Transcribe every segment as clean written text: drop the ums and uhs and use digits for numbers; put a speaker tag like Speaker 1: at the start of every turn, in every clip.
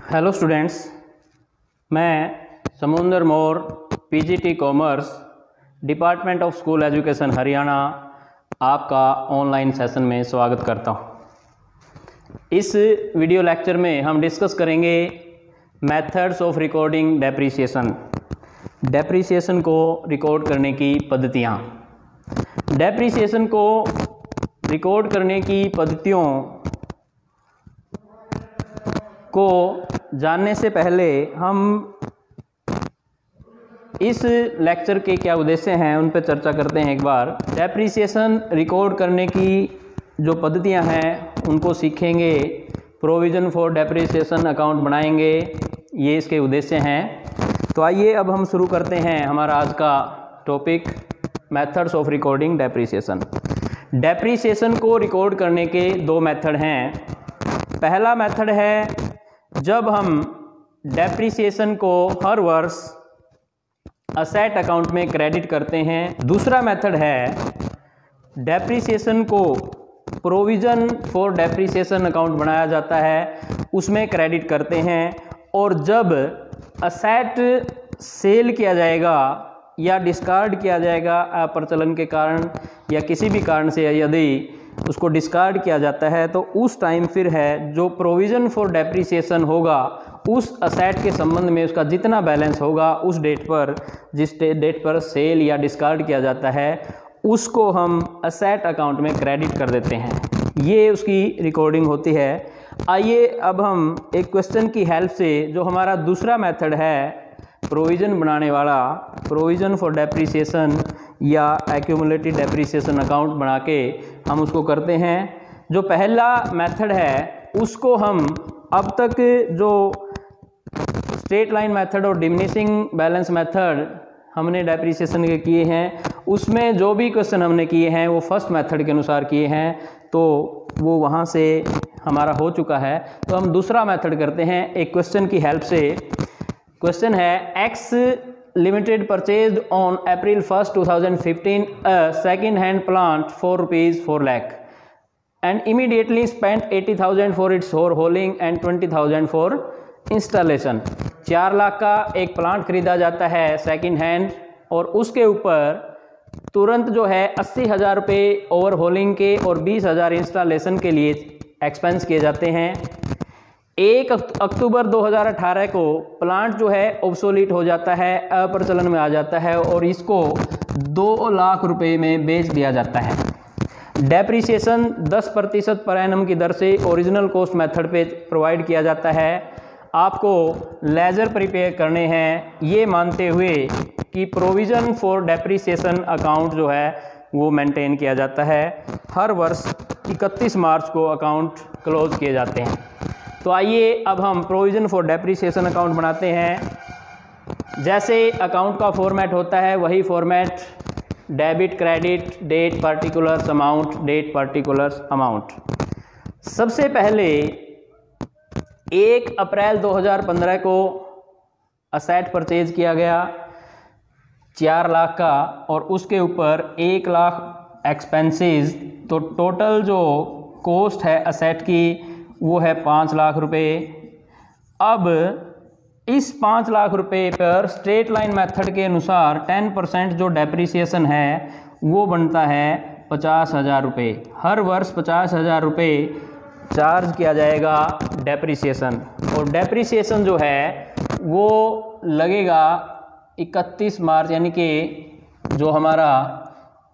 Speaker 1: Hello students, मैं Samundar Mor PGT commerce department of school education Haryana आपका online session में स्वागत करता हूं। इस वीडियो लेक्चर में हम डिस्कस करेंगे मेथड्स ऑफ रिकॉर्डिंग डेप्रिसिएशन को रिकॉर्ड करने की पद्धतियाँ। डेप्रिसिएशन को रिकॉर्ड करने की पद्धतियों को जानने से पहले हम इस लेक्चर के क्या उद्देश्य हैं उन पर चर्चा करते हैं। एक बार डेप्रिसिएशन रिकॉर्ड करने की जो पद्धतियां हैं उनको सीखेंगे, प्रोविज़न फॉर डेप्रिसिएशन अकाउंट बनाएंगे, ये इसके उद्देश्य हैं। तो आइए अब हम शुरू करते हैं हमारा आज का topic, methods of recording depreciation. Depreciation को रिकॉर्ड करने के दो मेथड हैं। पहला मेथड है जब हम डेप्रिसिएशन को हर वर्ष असेट अकाउंट में क्रेडिट करते हैं। दूसरा मेथड है डेप्रिसिएशन को प्रोविज़न फॉर डेप्रिसिएशन अकाउंट बनाया जाता है, उसमें क्रेडिट करते हैं। और जब असेट सेल किया जाएगा या डिस्कार्ड किया जाएगा अप्रचलन के कारण या किसी भी कारण से यदि उसको डिस्कार्ड किया जाता है तो उस टाइम फिर है जो प्रोविज़न फॉर डेप्रिसिएशन होगा, उस असेट के संबंध में उसका जितना बैलेंस होगा उस डेट पर, जिस डेट पर सेल या डिस्कार्ड किया जाता है, उसको हम असेट अकाउंट में क्रेडिट कर देते हैं। ये उसकी रिकॉर्डिंग होती है। आइए अब हम एक क्वेश्चन की हेल्प से जो हमारा दूसरा मेथड है प्रोविज़न बनाने वाला, प्रोविज़न फॉर डेप्रिसिएशन या एक्यूमुलेटेड डेप्रिसिएशन अकाउंट बना के हम उसको करते हैं। जो पहला मेथड है उसको हम अब तक जो स्ट्रेट लाइन मेथड और डिमिनिशिंग बैलेंस मेथड हमने डेप्रिसिएशन के किए हैं, उसमें जो भी क्वेश्चन हमने किए हैं वो फर्स्ट मेथड के अनुसार किए हैं, तो वो वहाँ से हमारा हो चुका है। तो हम दूसरा मेथड करते हैं एक क्वेश्चन की हेल्प से। क्वेश्चन है x limited purchased on April 1, 2015 a second hand plant for ₹4 lakh and immediately spent 80,000 for its overhauling and 20,000 for installation। 4 lakh का एक प्लांट खरीदा जाता है सेकंड हैंड और उसके ऊपर तुरंत जो है 80,000 रुपये ओवरहोलिंग के और 20,000 इंस्टॉलेशन के लिए एक्सपेंस किए जाते हैं। 1 अक्टूबर 2018 को प्लांट जो है ऑब्सोलीट हो जाता है, अप्रचलन में आ जाता है और इसको 2 लाख रुपए में बेच दिया जाता है। डेप्रिसिएशन 10% पर एनम की दर से ओरिजिनल कॉस्ट मेथड पे प्रोवाइड किया जाता है। आपको लेजर प्रिपेयर करने हैं ये मानते हुए कि प्रोविज़न फॉर डेप्रिसिएशन अकाउंट जो है वो मेंटेन किया जाता है। हर वर्ष 31 मार्च को अकाउंट क्लोज किए जाते हैं। तो आइए अब हम प्रोविज़न फॉर डेप्रिसिएशन अकाउंट बनाते हैं। जैसे अकाउंट का फॉर्मेट होता है वही format, debit credit, date particulars amount, date particulars amount. सबसे पहले 1 अप्रैल 2015 को असेट परचेज किया गया 4 लाख का और उसके ऊपर 1 लाख एक्सपेंसेस, तो टोटल जो कॉस्ट है असेट की वो है 5 लाख रुपए। अब इस 5 लाख रुपए पर स्ट्रेट लाइन मेथड के अनुसार 10% जो डेप्रिसिएशन है वो बनता है 50,000 रुपये। हर वर्ष 50,000 रुपये चार्ज किया जाएगा डेप्रिसिएशन, और डेप्रिसिएशन जो है वो लगेगा 31 मार्च, यानी कि जो हमारा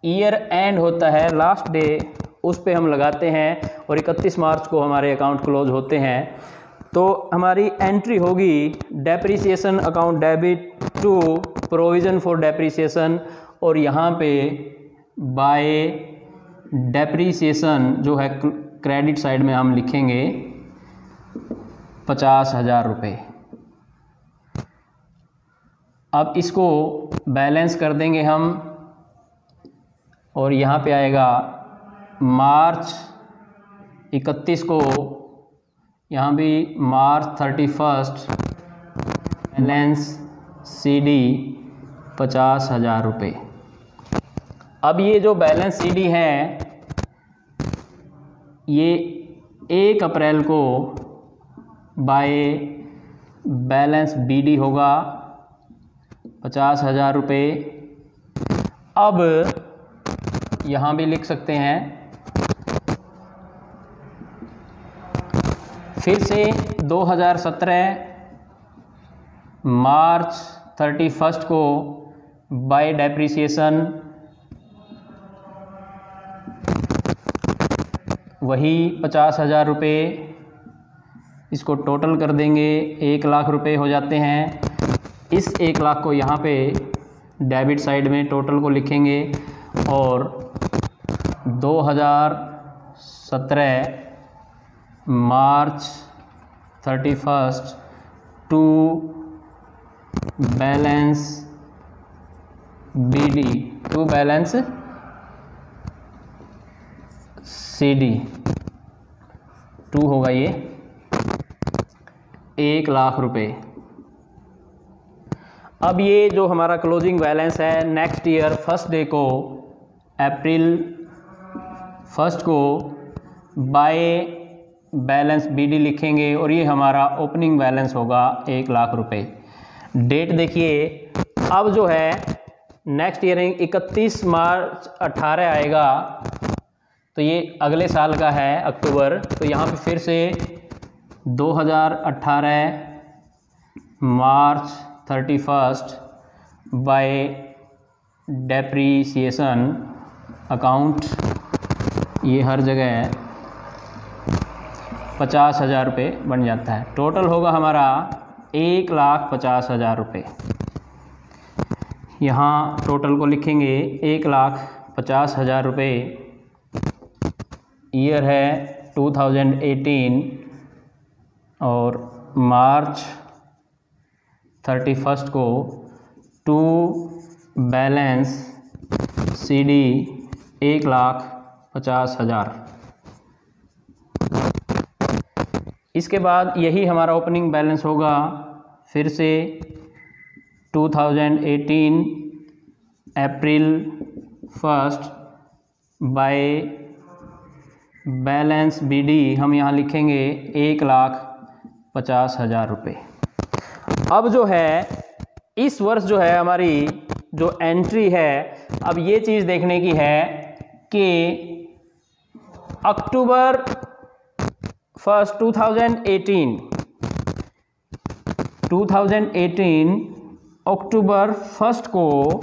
Speaker 1: ईयर एंड होता है लास्ट डे उस पे हम लगाते हैं और 31 मार्च को हमारे अकाउंट क्लोज होते हैं। तो हमारी एंट्री होगी depreciation account debit to provision for depreciation, और यहाँ पे बाय डेप्रिसिएशन जो है क्रेडिट साइड में हम लिखेंगे 50,000 रुपये। अब इसको बैलेंस कर देंगे हम और यहाँ पे आएगा मार्च 31 को, यहाँ भी मार्च 31 बैलेंस CD 50,000 रुपये। अब ये जो बैलेंस CD है ये 1 अप्रैल को बाय बैलेंस BD होगा 50,000 रुपये। अब यहाँ भी लिख सकते हैं, फिर से 2017 मार्च 31 को बाय डेप्रिसिएशन वही 50,000 रुपये, इसको टोटल कर देंगे 1 लाख रुपये हो जाते हैं। इस 1 लाख को यहाँ पे डेबिट साइड में टोटल को लिखेंगे और 2017 March 31 to balance BD to balance CD 2 होगा ये 1 लाख रुपए। अब ये जो हमारा क्लोजिंग बैलेंस है नेक्स्ट ईयर फर्स्ट डे को, अप्रैल 1 को बाय बैलेंस BD लिखेंगे और ये हमारा ओपनिंग बैलेंस होगा 1 लाख रुपए। डेट देखिए, अब जो है नेक्स्ट ईयर 31 मार्च 18 आएगा, तो ये अगले साल का है अक्टूबर। तो यहाँ पे फिर से 2018 मार्च 31 बाय डेप्रीसिएशन अकाउंट, ये हर जगह 50,000 रुपये बन जाता है। टोटल होगा हमारा 1,50,000 रुपये। यहाँ टोटल को लिखेंगे 1,50,000 रुपये। ईयर है 2018 और मार्च 31 को टू बैलेंस CD 1,50,000। इसके बाद यही हमारा ओपनिंग बैलेंस होगा फिर से 2018 अप्रैल 1 बाय बैलेंस BD हम यहाँ लिखेंगे 1,50,000 रुपये। अब जो है इस वर्ष जो है हमारी जो एंट्री है, अब ये चीज़ देखने की है कि अक्टूबर 1 2018 अक्टूबर 1 को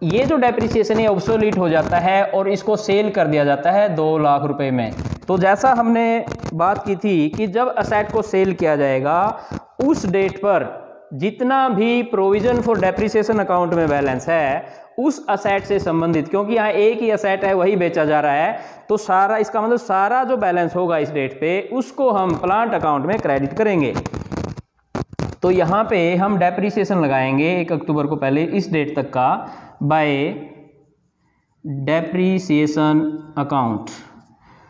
Speaker 1: ये जो डेप्रिसिएशन है ऑब्सोलीट हो जाता है और इसको सेल कर दिया जाता है 2 लाख रुपए में। तो जैसा हमने बात की थी कि जब असेट को सेल किया जाएगा उस डेट पर जितना भी प्रोविजन फॉर डेप्रिसिएशन अकाउंट में बैलेंस है उस असेट से संबंधित, क्योंकि यहाँ एक ही असेट है वही बेचा जा रहा है, तो सारा इसका मतलब सारा जो बैलेंस होगा इस डेट पे उसको हम प्लांट अकाउंट में क्रेडिट करेंगे। तो यहाँ पे हम डेप्रिसिएशन लगाएंगे 1 अक्टूबर को पहले इस डेट तक का बाय डेप्रिसिएशन अकाउंट,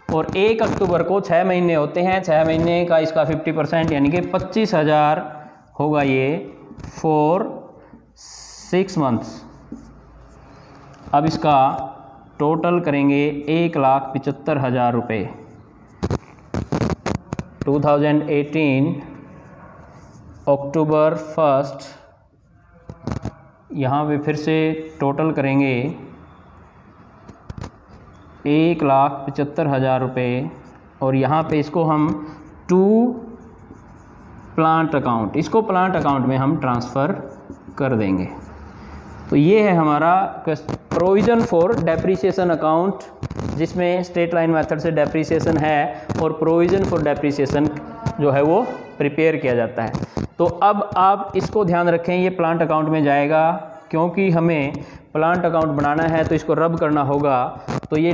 Speaker 1: और 1 अक्टूबर को 6 महीने होते हैं, 6 महीने का इसका 50% यानी कि 25,000 होगा ये फॉर 6 मंथ्स। अब इसका टोटल करेंगे 1,75,000 रुपये। 2018 अक्टूबर 1 यहाँ पे फिर से टोटल करेंगे 1,75,000 रुपये और यहाँ पे इसको हम टू प्लांट अकाउंट, इसको प्लांट अकाउंट में हम ट्रांसफ़र कर देंगे। तो ये है हमारा प्रोविज़न फॉर डेप्रिसिएशन अकाउंट, जिसमें स्ट्रेट लाइन मेथड से डेप्रिसिएशन है और प्रोविज़न फॉर डेप्रिसिएशन जो है वो प्रिपेयर किया जाता है। तो अब आप इसको ध्यान रखें, ये प्लांट अकाउंट में जाएगा, क्योंकि हमें प्लांट अकाउंट बनाना है तो इसको रब करना होगा। तो ये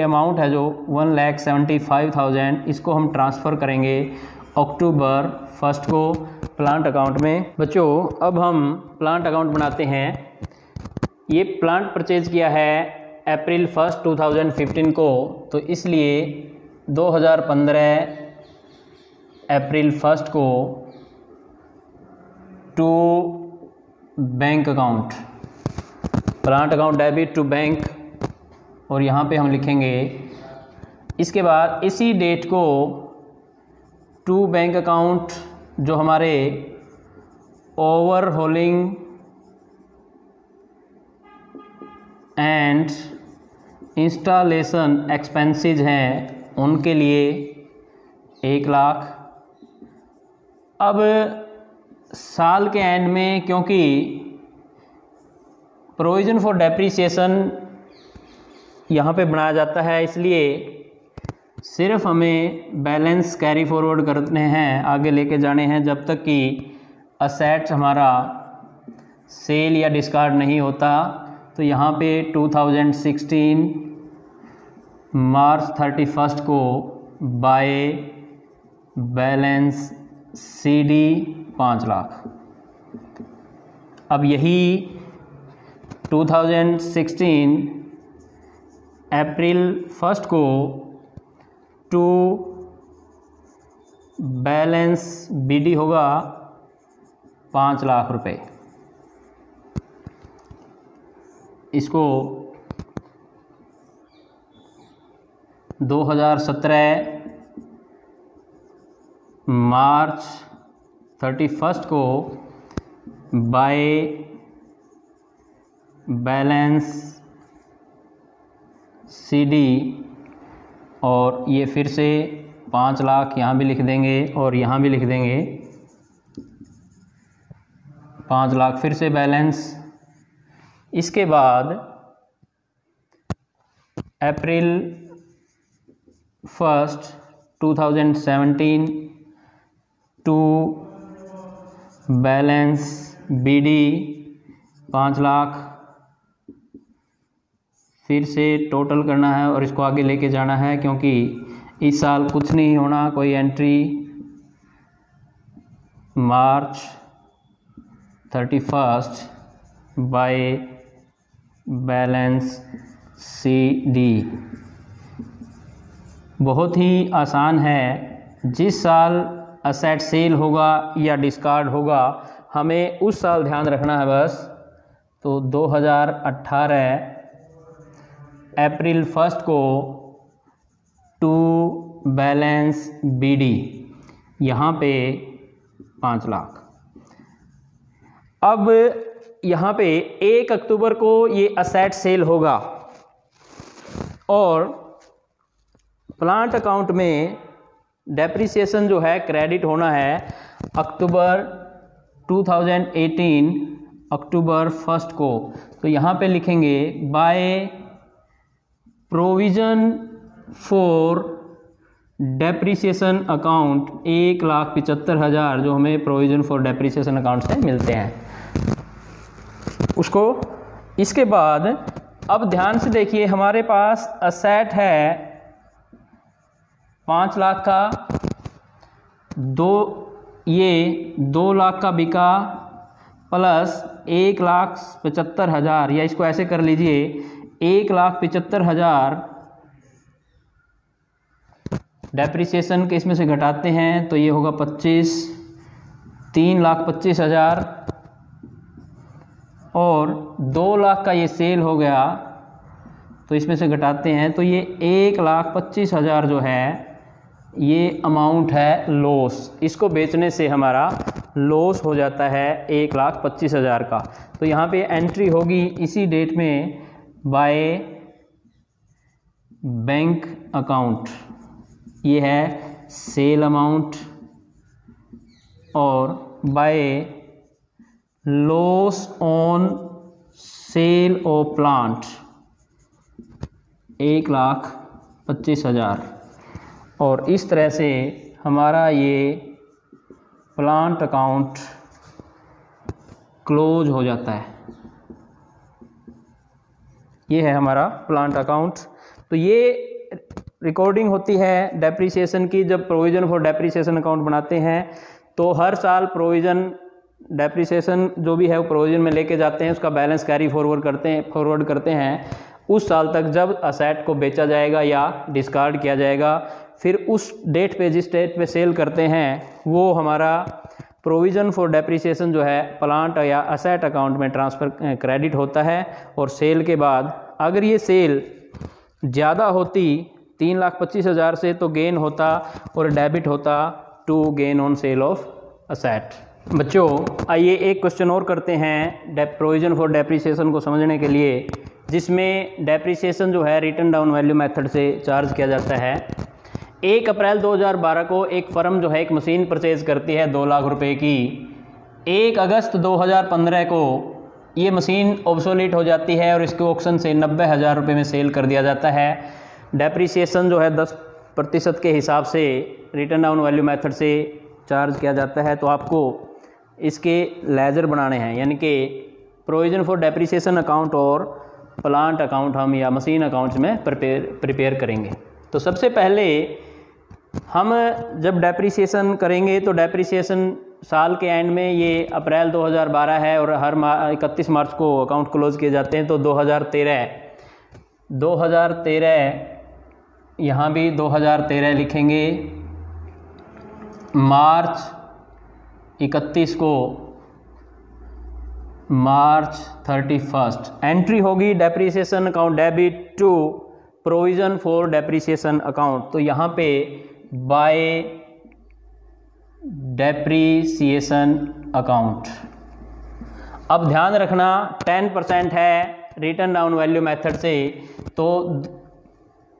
Speaker 1: अमाउंट है जो 1,75,000, इसको हम ट्रांसफ़र करेंगे अक्टूबर 1 को प्लांट अकाउंट में। बच्चों अब हम प्लांट अकाउंट बनाते हैं। ये प्लांट परचेज किया है अप्रैल 1 2015 को, तो इसलिए 2015 अप्रैल 1 को to bank account, plant account debit to bank, और यहाँ पे हम लिखेंगे। इसके बाद इसी डेट को टू बैंक अकाउंट जो हमारे ओवरहोलिंग एंड इंस्टॉलेशन एक्सपेंसेस हैं उनके लिए 1 लाख। अब साल के एंड में क्योंकि प्रोविज़न फॉर डेप्रिसिएशन यहाँ पे बनाया जाता है, इसलिए सिर्फ हमें बैलेंस कैरी फॉरवर्ड करने हैं, आगे लेके जाने हैं जब तक कि असेट्स हमारा सेल या डिस्कार्ड नहीं होता। तो यहाँ पे 2016 मार्च 31 को बाय बैलेंस CD 5 लाख। अब यही 2016 अप्रैल 1 को टू बैलेंस BD होगा 5 लाख रुपए। इसको 2017 मार्च 31 को बाय बैलेंस CD, और ये फिर से 5 लाख यहाँ भी लिख देंगे और यहाँ भी लिख देंगे 5 लाख फिर से बैलेंस। इसके बाद अप्रैल 1 2017 टू बैलेंस BD 5 लाख, फिर से टोटल करना है और इसको आगे लेके जाना है क्योंकि इस साल कुछ नहीं होना, कोई एंट्री मार्च 31 बाय बैलेंस CD। बहुत ही आसान है, जिस साल असेट सेल होगा या डिस्कार्ड होगा हमें उस साल ध्यान रखना है बस। तो 2018 अप्रैल 1 को टू बैलेंस BD यहाँ पे 5 लाख। अब यहाँ पे 1 अक्टूबर को ये असेट सेल होगा और प्लांट अकाउंट में डेप्रिसिएशन जो है क्रेडिट होना है अक्टूबर 2018 अक्टूबर 1 को। तो यहाँ पे लिखेंगे by provision for depreciation account 1,75,000 जो हमें प्रोविज़न फॉर डेप्रिसिएशन अकाउंट से मिलते हैं उसको। इसके बाद अब ध्यान से देखिए, हमारे पास असेट है 5 लाख का, ये 2 लाख का बिका प्लस 1,75,000, या इसको ऐसे कर लीजिए 1,75,000 डेप्रिसिएशन के इसमें से घटाते हैं तो ये होगा 25, 3,25,000 और 2 लाख का ये सेल हो गया तो इसमें से घटाते हैं तो ये 1,25,000 जो है ये अमाउंट है लॉस। इसको बेचने से हमारा लॉस हो जाता है 1,25,000 का। तो यहाँ पे एंट्री होगी इसी डेट में बाय बैंक अकाउंट, ये है सेल अमाउंट, और by loss on sale of plant 1,25,000। और इस तरह से हमारा ये प्लांट अकाउंट क्लोज हो जाता है। ये है हमारा प्लांट अकाउंट। तो ये रिकॉर्डिंग होती है डेप्रिसिएशन की। जब प्रोविज़न फॉर डेप्रिसिएशन अकाउंट बनाते हैं तो हर साल प्रोविज़न डेप्रिसिएशन जो भी है वो प्रोविज़न में लेके जाते हैं, उसका बैलेंस कैरी फॉरवर्ड करते हैं उस साल तक जब असेट को बेचा जाएगा या डिस्कार्ड किया जाएगा। फिर उस डेट पे, जिस डेट पे सेल करते हैं, वो हमारा प्रोविज़न फॉर डेप्रिसिएशन जो है प्लांट या असेट अकाउंट में ट्रांसफ़र क्रेडिट होता है। और सेल के बाद अगर ये सेल ज़्यादा होती 3,25,000 से तो गेन होता और डेबिट होता to gain on sale of asset. बच्चों आइए एक क्वेश्चन और करते हैं प्रोविजन फॉर डेप्रिसिएशन को समझने के लिए, जिसमें डेप्रिसिएशन जो है रिटन डाउन वैल्यू मेथड से चार्ज किया जाता है। 1 अप्रैल 2012 को एक फर्म जो है एक मशीन परचेज करती है 2 लाख रुपए की। 1 अगस्त 2015 को ये मशीन ऑब्सोलीट हो जाती है और इसको ऑक्शन से 90,000 रुपये में सेल कर दिया जाता है। डेप्रिसिएशन जो है 10% के हिसाब से रिटन डाउन वैल्यू मेथड से चार्ज किया जाता है। तो आपको इसके लेजर बनाने हैं, यानी कि प्रोविजन फॉर डेप्रिसिएशन अकाउंट और प्लांट अकाउंट हम या मशीन अकाउंट्स में प्रिपेयर करेंगे। तो सबसे पहले हम जब डेप्रिसिएशन करेंगे तो डेप्रिसिएशन साल के एंड में ये अप्रैल 2012 है और हर 31 मार्च को अकाउंट क्लोज किए जाते हैं। तो 2013 यहाँ भी 2013 लिखेंगे। मार्च 31 को मार्च 31 एंट्री होगी depreciation account debit to provision for depreciation account. तो यहाँ पे बाय डेप्रिसिएशन अकाउंट। अब ध्यान रखना 10% है रिटन डाउन वैल्यू मेथड से, तो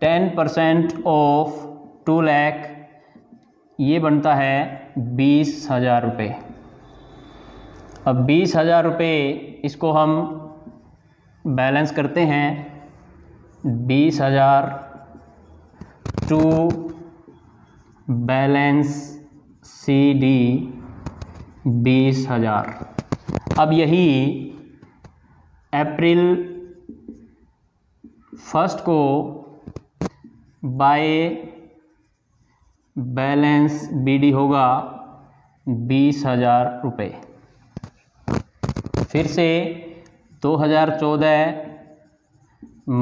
Speaker 1: 10% ऑफ 2 लाख ये बनता है 20,000 रुपये। अब 20,000 रुपये इसको हम बैलेंस करते हैं। 20,000 टू बैलेंस CD 20,000। अब यही अप्रैल 1 को बाय बैलेंस BD होगा 20,000 रुपये। फिर से 2014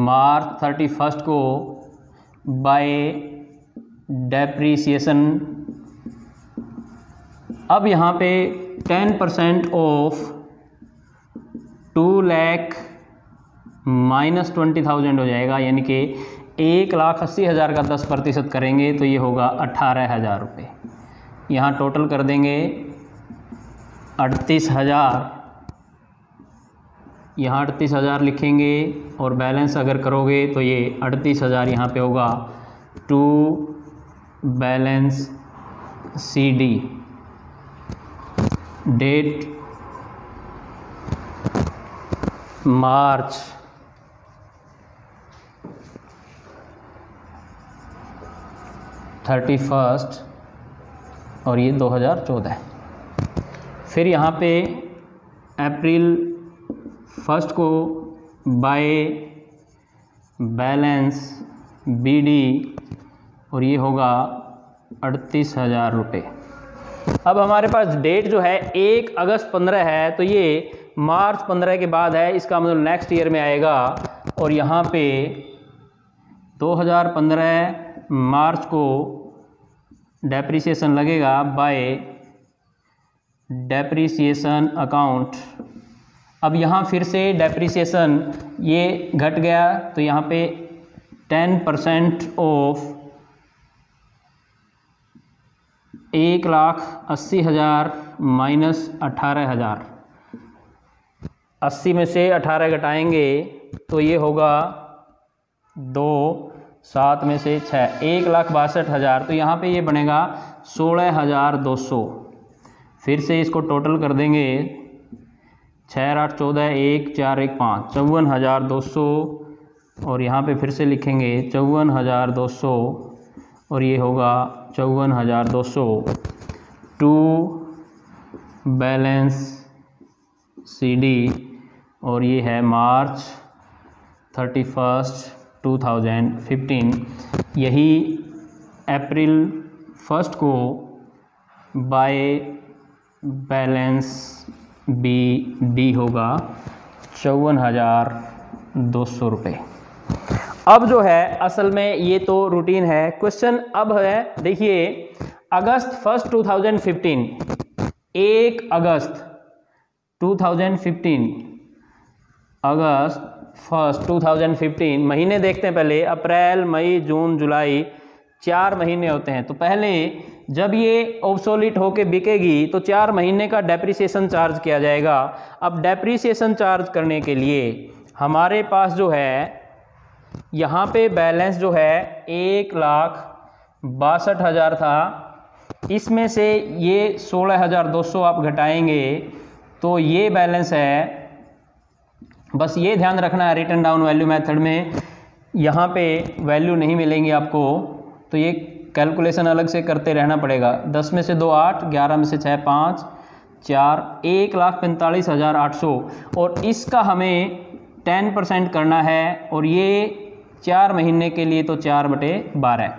Speaker 1: मार्च 31 को बाय डेप्रिसिएशन। अब यहाँ पे 10% ऑफ 2 लाख माइनस 20,000 हो जाएगा, यानी कि 1,80,000 का 10% करेंगे तो ये होगा 18,000 रुपये। यहाँ टोटल कर देंगे 38,000, यहाँ 38,000 लिखेंगे और बैलेंस अगर करोगे तो ये 38,000 यहाँ पे होगा to balance CD। Date March 31 और ये 2014। फिर यहाँ पे अप्रैल 1 को बाय बैलेंस BD और ये होगा 38,000 रुपये। अब हमारे पास डेट जो है 1 अगस्त 15 है, तो ये मार्च 15 के बाद है, इसका मतलब नेक्स्ट ईयर में आएगा। और यहाँ पे 2015 मार्च को डेप्रिसिएशन लगेगा बाय डेप्रिसिएशन अकाउंट। अब यहाँ फिर से डेप्रिसिएशन ये घट गया, तो यहाँ पे 10% ऑफ 1,80,000 माइनस 18,000। 80 में से 18 घटाएंगे तो ये होगा 2, 7 में से 6, 1,62,000। तो यहाँ पे ये बनेगा 16,200। फिर से इसको टोटल कर देंगे, 6 8 14 1 4 1 5 54,200 और यहाँ पे फिर से लिखेंगे 54,200 और ये होगा 54,200 टू बैलेंस CD और ये है मार्च 31, 2015। यही अप्रैल 1 को बाय बैलेंस BD होगा 54,200 रुपये। अब जो है असल में ये तो रूटीन है। क्वेश्चन अब है, देखिए अगस्त 1, 2015, 1 अगस्त 2015, अगस्त 1, 2015 महीने देखते हैं। पहले अप्रैल, मई, जून, जुलाई 4 महीने होते हैं। तो पहले जब ये ऑब्सोलीट होके बिकेगी तो 4 महीने का डेप्रिसिएशन चार्ज किया जाएगा। अब डेप्रिसिएशन चार्ज करने के लिए हमारे पास जो है यहाँ पे बैलेंस जो है 1,62,000 था, इसमें से ये 16,200 आप घटाएंगे तो ये बैलेंस है। बस ये ध्यान रखना है रिटन डाउन वैल्यू मेथड में यहाँ पे वैल्यू नहीं मिलेंगी आपको, तो ये कैलकुलेशन अलग से करते रहना पड़ेगा। 10 में से 2 8, 11 में से 6 5, 4, 1,45,800 और इसका हमें 10% करना है और ये 4 महीने के लिए तो 4/12,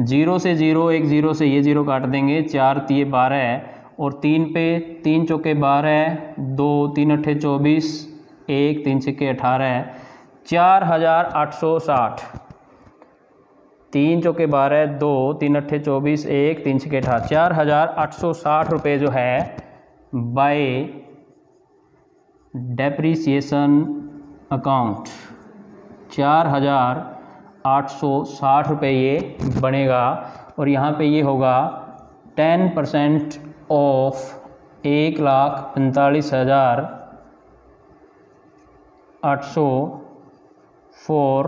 Speaker 1: 0 से 0, एक 0 से ये 0 काट देंगे, 4 3 12 और 3 पे 3 चौके 12, 2 3 8 24, 1 3 6 18, 4,860, 3 चौके 12, 2 3 8 24, 1 3 6 18, 4,860 रुपये जो है बाय डेप्रिसिएशन अकाउंट, 4,860 रुपये ये बनेगा। और यहाँ पे ये होगा 10% ऑफ 1,45,800 फॉर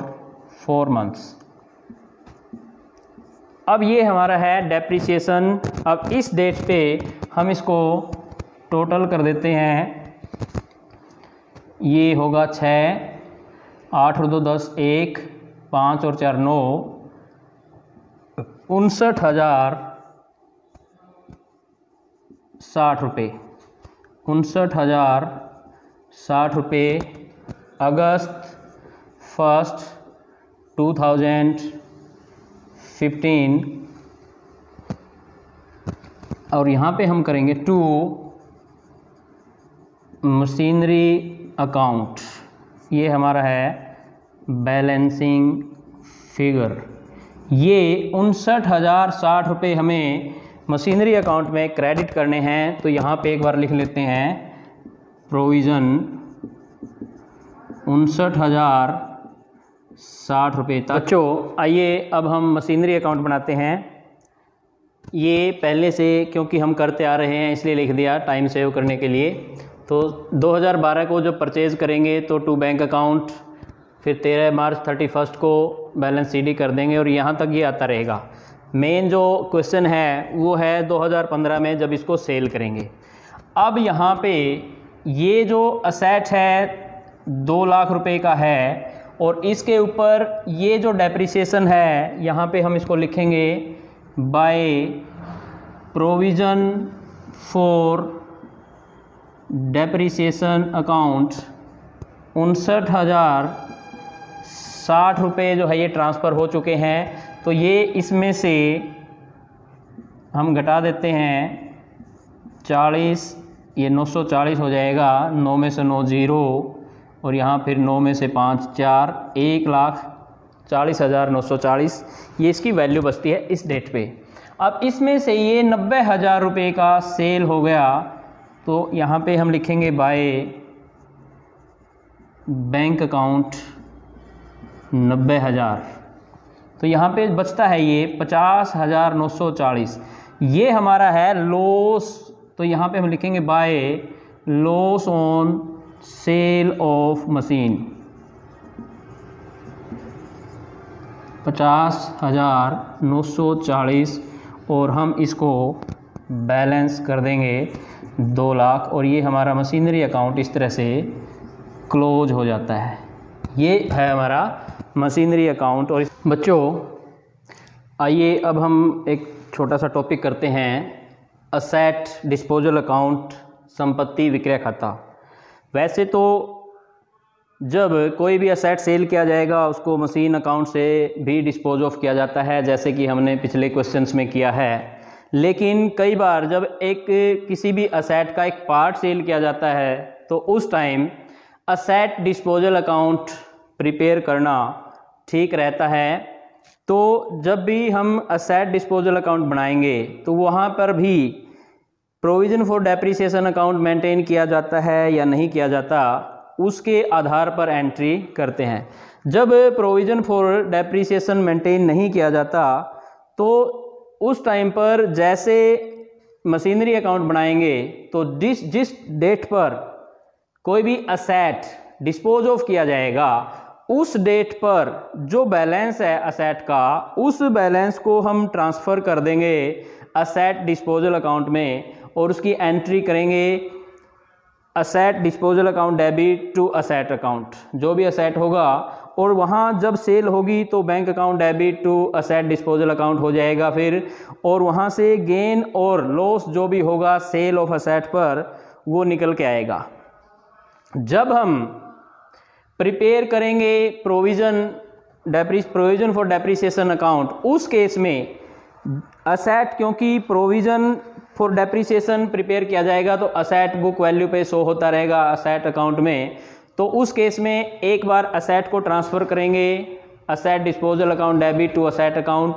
Speaker 1: 4 मंथ्स। अब ये हमारा है डेप्रिसिएशन। अब इस डेट पे हम इसको टोटल कर देते हैं, ये होगा 6, 8 और 2 10, 1 5 और 4 9, 59,060 रुपये, 59,060 रुपये अगस्त 1, 2015। और यहाँ पे हम करेंगे टू मशीनरी अकाउंट, ये हमारा है बैलेंसिंग फिगर। ये 59,060 रुपये हमें मशीनरी अकाउंट में क्रेडिट करने हैं, तो यहाँ पे एक बार लिख लेते हैं प्रोविज़न 59,060 रुपये। बच्चों आइए अब हम मशीनरी अकाउंट बनाते हैं। ये पहले से क्योंकि हम करते आ रहे हैं इसलिए लिख दिया टाइम सेव करने के लिए। तो 2012 को जब परचेज़ करेंगे तो टू बैंक अकाउंट, फिर 13 मार्च 31 को बैलेंस सीडी कर देंगे और यहाँ तक ये आता रहेगा। मेन जो क्वेश्चन है वो है 2015 में जब इसको सेल करेंगे। अब यहाँ पे ये जो असेट है 2 लाख रुपए का है और इसके ऊपर ये जो डेप्रिसिएशन है यहाँ पे हम इसको लिखेंगे by provision for depreciation account. 59,060 रुपये जो है ये ट्रांसफ़र हो चुके हैं, तो ये इसमें से हम घटा देते हैं 40, ये 940 हो जाएगा, 9 में से 9 0 और यहाँ फिर 9 में से 5 4, 1,40,940 ये इसकी वैल्यू बचती है इस डेट पे। अब इसमें से ये 90,000 रुपये का सेल हो गया, तो यहाँ पे हम लिखेंगे बाय बैंक अकाउंट 90,000, तो यहाँ पे बचता है ये 50,940, ये हमारा है लॉस। तो यहाँ पे हम लिखेंगे by loss on sale of machine, 50,940 और हम इसको बैलेंस कर देंगे 2 लाख और ये हमारा मशीनरी अकाउंट इस तरह से क्लोज हो जाता है। ये है हमारा मशीनरी अकाउंट। और बच्चों आइए अब हम एक छोटा सा टॉपिक करते हैं, असेट डिस्पोजल अकाउंट, संपत्ति विक्रय खाता। वैसे तो जब कोई भी असेट सेल किया जाएगा उसको मशीन अकाउंट से भी डिस्पोज ऑफ किया जाता है, जैसे कि हमने पिछले क्वेश्चंस में किया है। लेकिन कई बार जब किसी भी असेट का एक पार्ट सेल किया जाता है तो उस time asset disposal account prepare करना ठीक रहता है। तो जब भी हम असेट डिस्पोजल अकाउंट बनाएंगे तो वहाँ पर भी provision for depreciation account maintain किया जाता है या नहीं किया जाता, उसके आधार पर एंट्री करते हैं। जब प्रोविज़न फॉर डेप्रिसिएशन मेंटेन नहीं किया जाता तो उस टाइम पर जैसे मशीनरी अकाउंट बनाएंगे तो जिस डेट पर कोई भी असेट डिस्पोज ऑफ किया जाएगा उस डेट पर जो बैलेंस है असेट का, उस बैलेंस को हम ट्रांसफ़र कर देंगे असेट डिस्पोजल अकाउंट में और उसकी एंट्री करेंगे asset disposal account debit to asset account, जो भी असेट होगा। और वहाँ जब सेल होगी तो bank account debit to asset disposal account हो जाएगा फिर, और वहाँ से गेन और लॉस जो भी होगा सेल ऑफ असेट पर वो निकल के आएगा। जब हम प्रिपेयर करेंगे प्रोविज़न फॉर डेप्रिसिएशन अकाउंट, उस केस में असेट, क्योंकि प्रोविज़न फॉर डेप्रिसिएशन प्रिपेयर किया जाएगा तो असेट बुक वैल्यू पे शो होता रहेगा असेट अकाउंट में, तो उस केस में एक बार असेट को ट्रांसफ़र करेंगे asset disposal account debit to asset account,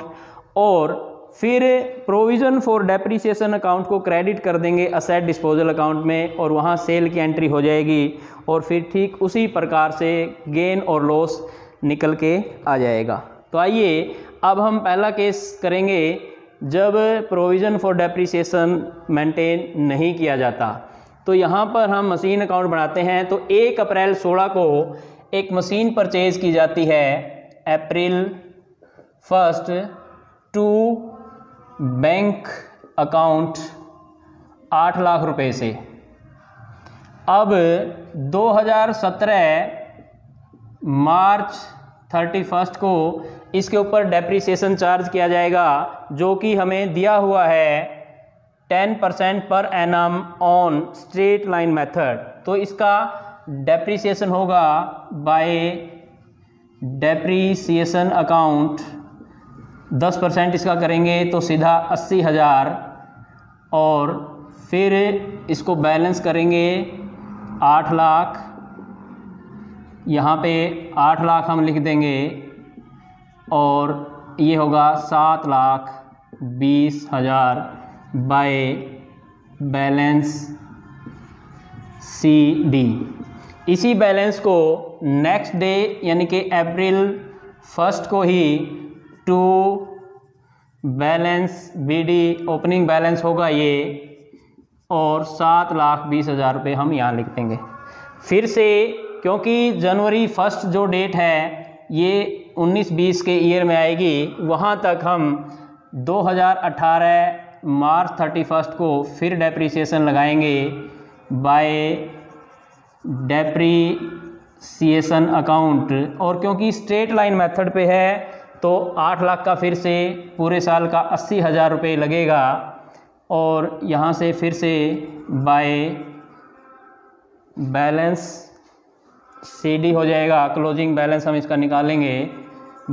Speaker 1: और फिर प्रोविज़न फॉर डेप्रिसिएशन अकाउंट को क्रेडिट कर देंगे असेट डिस्पोजल अकाउंट में और वहाँ सेल की एंट्री हो जाएगी और फिर ठीक उसी प्रकार से गेन और लॉस निकल के आ जाएगा। तो आइए अब हम पहला केस करेंगे जब प्रोविज़न फॉर डेप्रिसिएशन मेंटेन नहीं किया जाता। तो यहाँ पर हम मशीन अकाउंट बनाते हैं। तो 1 अप्रैल 16 को एक मशीन परचेज़ की जाती है अप्रैल 1 टू बैंक अकाउंट 8 लाख रुपए से। अब 2017 मार्च 31 को इसके ऊपर डेप्रिसिएशन चार्ज किया जाएगा, जो कि हमें दिया हुआ है 10% per annum on straight line method. तो इसका डेप्रिसिएशन होगा बाय डेप्रिसिएशन अकाउंट 10% इसका करेंगे तो सीधा 80,000, और फिर इसको बैलेंस करेंगे 8 लाख, यहाँ पे 8 लाख हम लिख देंगे और ये होगा 7,20,000 बाय बैलेंस CD। इसी बैलेंस को नेक्स्ट डे यानी कि अप्रैल 1 को ही to balance BD opening balance होगा ये, और 7,20,000 रुपये हम यहाँ लिख देंगे। फिर से क्योंकि जनवरी 1 जो डेट है ये 19-20 के ईयर में आएगी, वहाँ तक हम 2018 मार्च 31 को फिर डेप्रिसिएशन लगाएंगे बाय डेप्रिसिएशन अकाउंट। और क्योंकि स्ट्रेट लाइन मेथड पे है तो 8 लाख का फिर से पूरे साल का 80,000 रुपये लगेगा, और यहाँ से फिर से बाय बैलेंस CD हो जाएगा। क्लोजिंग बैलेंस हम इसका निकालेंगे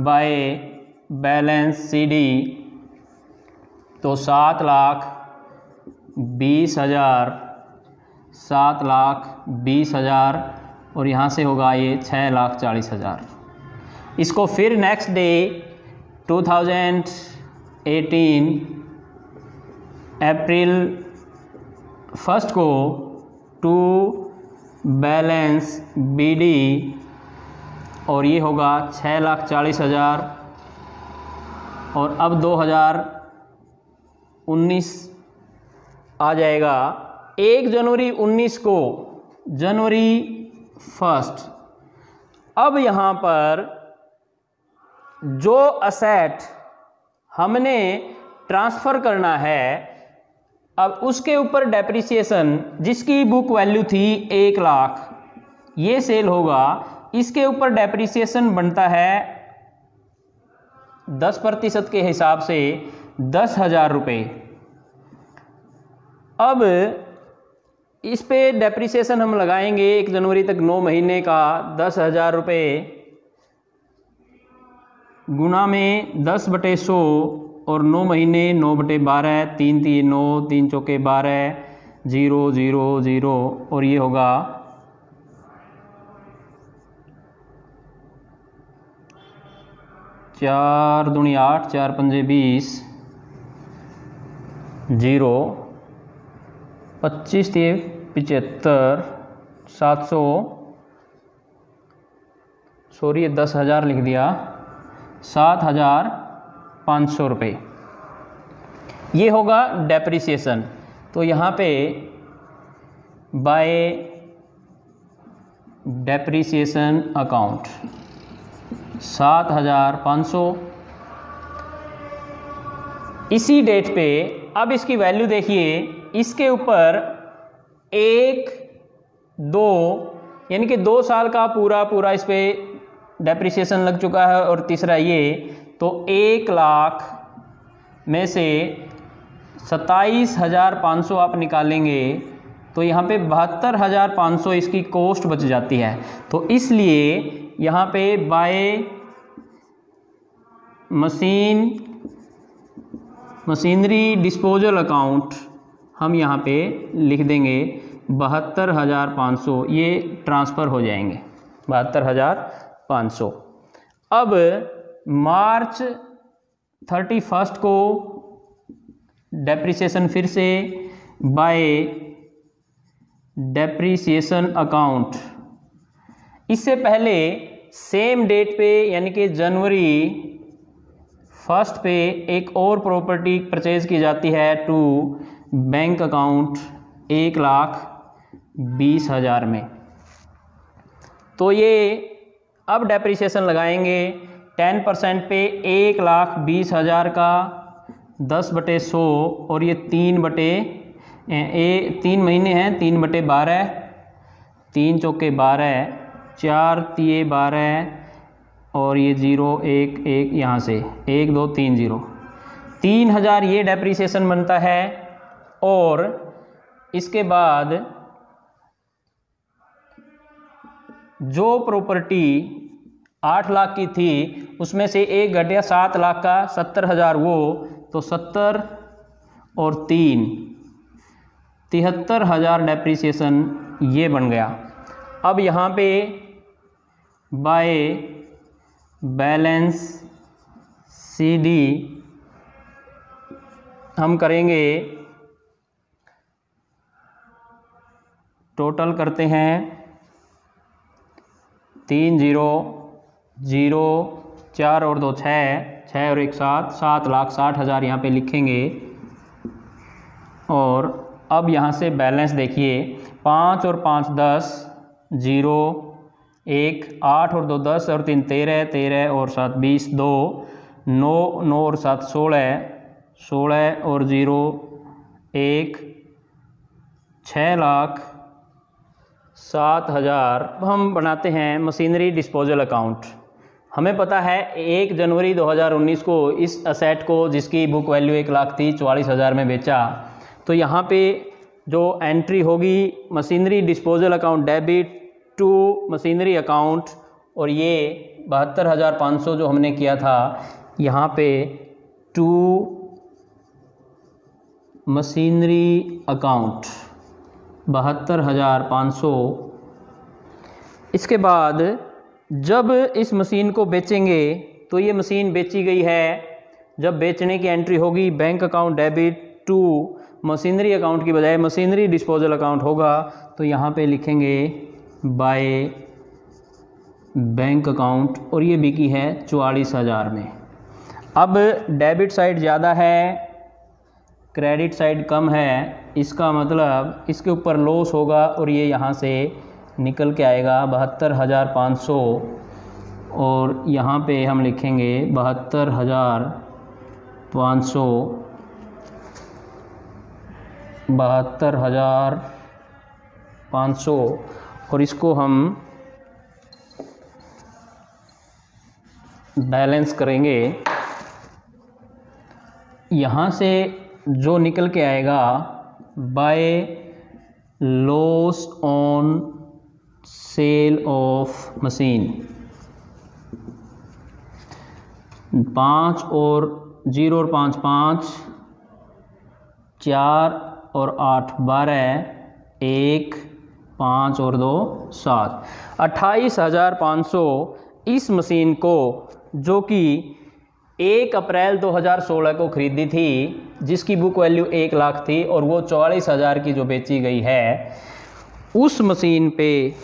Speaker 1: बाय बैलेंस CD, तो 7,20,000 7,20,000 और यहाँ से होगा ये 6,40,000। इसको फिर नेक्स्ट डे 2018 अप्रैल 1 को टू बैलेंस BD, और ये होगा 6,40,000, और अब 2019 आ जाएगा। 1 जनवरी 19 को जनवरी 1, अब यहाँ पर जो असेट हमने ट्रांसफ़र करना है, अब उसके ऊपर डेप्रिसिएशन जिसकी बुक वैल्यू थी 1 लाख, ये सेल होगा, इसके ऊपर डेप्रिसिएशन बनता है 10% के हिसाब से 10,000 रुपये। अब इस पे डेप्रिसिएशन हम लगाएंगे 1 जनवरी तक 9 महीने का 10,000 रुपये गुना में 10/100 और 9 महीने 9/12, 3×3 9, 3×4 12, 0 0 0, और ये होगा 4×2 8, 4×5 20, 0 25 75 700, सॉरी 10,000 लिख दिया, 7,500 रुपये। ये होगा डेप्रिसिएशन। तो यहाँ पे बाय डेप्रिसिएशन अकाउंट 7,500। इसी डेट पे अब इसकी वैल्यू देखिए, इसके ऊपर 1, 2 यानी कि 2 साल का पूरा इस पे डेप्रिसिएशन लग चुका है, और तीसरा ये, तो 1 लाख में से 27,500 आप निकालेंगे तो यहाँ पे 72,500 इसकी कॉस्ट बच जाती है। तो इसलिए यहाँ पे बाय मशीनरी डिस्पोजल अकाउंट हम यहाँ पे लिख देंगे 72,500, ये ट्रांसफ़र हो जाएंगे 72,500। अब मार्च 31 को डेप्रिसिएशन फिर से बाय डेप्रिसिएशन अकाउंट, इससे पहले सेम डेट पे यानी कि जनवरी 1 पे एक और प्रॉपर्टी परचेज की जाती है टू बैंक अकाउंट 1,20,000 में। तो ये अब डेप्रिसिएशन लगाएंगे 10% पे 1,20,000 का 10/100, और ये 3 महीने हैं, 3/12, 3 चौके 12, 4 तिये 12, और ये 0 1 1 यहाँ से 1 2 3 0, 3,000 ये डेप्रिसिएशन बनता है। और इसके बाद जो प्रॉपर्टी 8 लाख की थी उसमें से 1 घट गया 7 लाख का, 70,000 वो, तो 70 और 3 73,000 डेप्रिसिएशन ये बन गया। अब यहाँ पे बाय बैलेंस CD हम करेंगे, टोटल करते हैं 3 0 0 4 और 2 6 और 1 7, 7,60,000 यहाँ पे लिखेंगे। और अब यहाँ से बैलेंस देखिए, 5 और 5 10, 0 1, 8 और 2 10 और 3 13, 13 और 7 20, 2 9 9 और 7 16, 16 और 0 1, 6,07,000 हम बनाते हैं मशीनरी डिस्पोजल अकाउंट। हमें पता है 1 जनवरी 2019 को इस असेट को, जिसकी बुक वैल्यू 1 लाख थी, 44,000 में बेचा। तो यहाँ पे जो एंट्री होगी machinery disposal account debit to machinery account, और ये 72,500 जो हमने किया था यहाँ पे टू मशीनरी अकाउंट 72,500। इसके बाद जब इस मशीन को बेचेंगे तो ये मशीन बेची गई है, जब बेचने की एंट्री होगी bank account debit to machinery account की बजाय मशीनरी डिस्पोजल अकाउंट होगा। तो यहाँ पे लिखेंगे बाय बैंक अकाउंट, और ये बिकी है 44,000 में। अब डेबिट साइड ज़्यादा है, क्रेडिट साइड कम है, इसका मतलब इसके ऊपर लॉस होगा, और ये यहाँ से निकल के आएगा 72,500, और यहाँ पे हम लिखेंगे 72,500, 72,500, और इसको हम बैलेंस करेंगे। यहाँ से जो निकल के आएगा by loss on sale of machine, 5 और 0 और 5 5, 4 और 8 12, 1 5 और 2 7, 28,500 इस मशीन को, जो कि 1 अप्रैल 2016 को खरीदी थी, जिसकी बुक वैल्यू 1 लाख थी, और वो 44,000 की जो बेची गई है, उस मशीन पे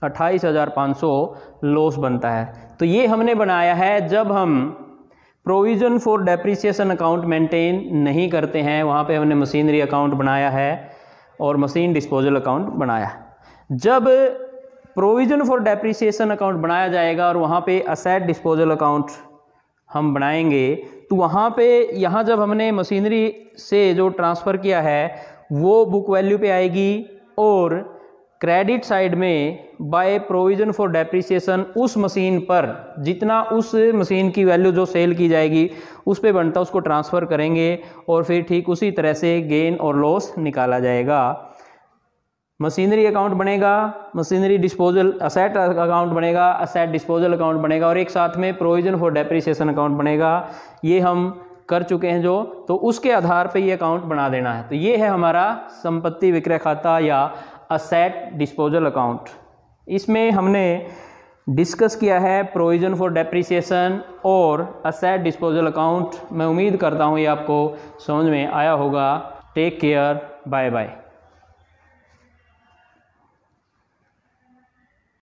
Speaker 1: 28,500 लॉस बनता है। तो ये हमने बनाया है जब हम provision for depreciation account maintain नहीं करते हैं, वहाँ पे हमने मशीनरी अकाउंट बनाया है और मशीन डिस्पोजल अकाउंट बनाया है। जब प्रोविज़न फॉर डेप्रिसिएशन अकाउंट बनाया जाएगा और वहाँ पे असेट डिस्पोजल अकाउंट हम बनाएंगे, तो वहाँ पे यहाँ जब हमने मशीनरी से जो ट्रांसफ़र किया है वो बुक वैल्यू पे आएगी और क्रेडिट साइड में बाय प्रोविज़न फॉर डेप्रिसिएशन उस मशीन पर जितना उस मशीन की वैल्यू जो सेल की जाएगी उस पे बनता उसको ट्रांसफ़र करेंगे और फिर ठीक उसी तरह से गेन और लॉस निकाला जाएगा। मशीनरी अकाउंट बनेगा, मशीनरी डिस्पोजल असेट अकाउंट बनेगा, असेट डिस्पोजल अकाउंट बनेगा और एक साथ में प्रोविज़न फॉर डेप्रिसिएशन अकाउंट बनेगा। ये हम कर चुके हैं जो, तो उसके आधार पे ये अकाउंट बना देना है। तो ये है हमारा संपत्ति विक्रय खाता या असेट डिस्पोजल अकाउंट। इसमें हमने डिस्कस किया है प्रोविज़न फॉर डेप्रिसिएशन और असेट डिस्पोजल अकाउंट। मैं उम्मीद करता हूँ ये आपको समझ में आया होगा। Take care, bye bye.